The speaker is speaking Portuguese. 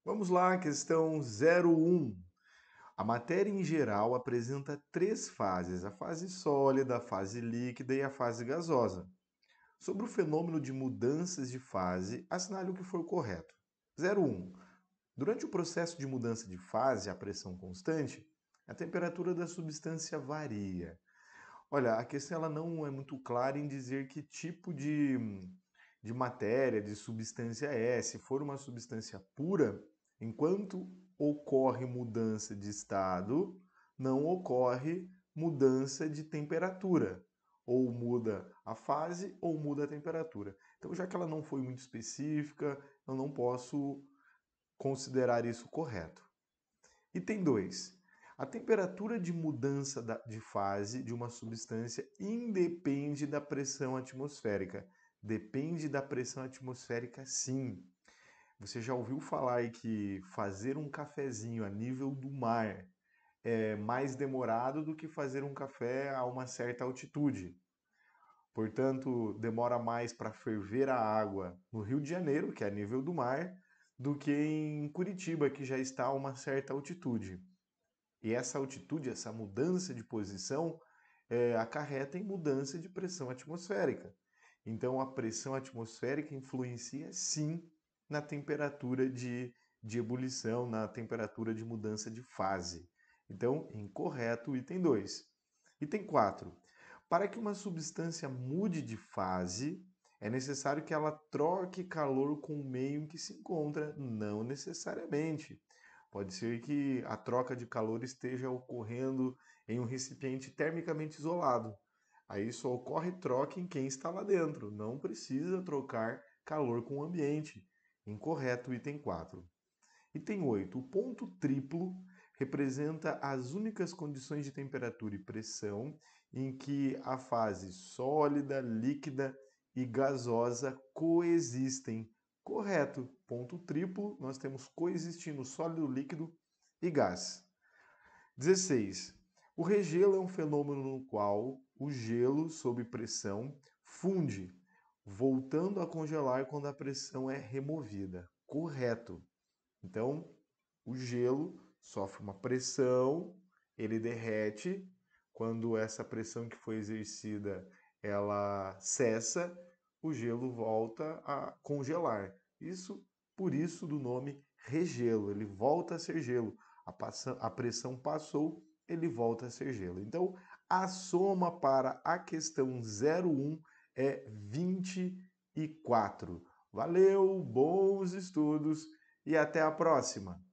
Vamos lá, questão 01. A matéria em geral apresenta três fases: a fase sólida, a fase líquida e a fase gasosa. Sobre o fenômeno de mudanças de fase, assinale o que for correto. 01. Durante o processo de mudança de fase a pressão constante, a temperatura da substância varia. Olha, a questão ela não é muito clara em dizer que tipo de matéria, de substância é. Se for uma substância pura, enquanto ocorre mudança de estado, não ocorre mudança de temperatura. Ou muda a fase ou muda a temperatura. Então, já que ela não foi muito específica, eu não posso considerar isso correto. Item 2. A temperatura de mudança de fase de uma substância independe da pressão atmosférica. Depende da pressão atmosférica, sim. Você já ouviu falar aí que fazer um cafezinho a nível do mar é mais demorado do que fazer um café a uma certa altitude? Portanto, demora mais para ferver a água no Rio de Janeiro, que é a nível do mar, do que em Curitiba, que já está a uma certa altitude. E essa altitude, essa mudança de posição, acarreta em mudança de pressão atmosférica. Então, a pressão atmosférica influencia sim na temperatura de ebulição, na temperatura de mudança de fase. Então, incorreto o item 2. Item 4. Para que uma substância mude de fase, é necessário que ela troque calor com o meio em que se encontra? Não necessariamente. Pode ser que a troca de calor esteja ocorrendo em um recipiente termicamente isolado. Aí só ocorre troca em quem está lá dentro. Não precisa trocar calor com o ambiente. Incorreto, item 4. Item 8. O ponto triplo representa as únicas condições de temperatura e pressão em que a fase sólida, líquida e gasosa coexistem. Correto. Ponto triplo, nós temos coexistindo sólido, líquido e gás. 16. O regelo é um fenômeno no qual o gelo, sob pressão, funde, voltando a congelar quando a pressão é removida. Correto. Então, o gelo sofre uma pressão, ele derrete. Quando essa pressão que foi exercida ela cessa, o gelo volta a congelar. Por isso do nome regelo, ele volta a ser gelo. A pressão passou, ele volta a ser gelo. Então, a soma para a questão 01 é 24. Valeu, bons estudos e até a próxima!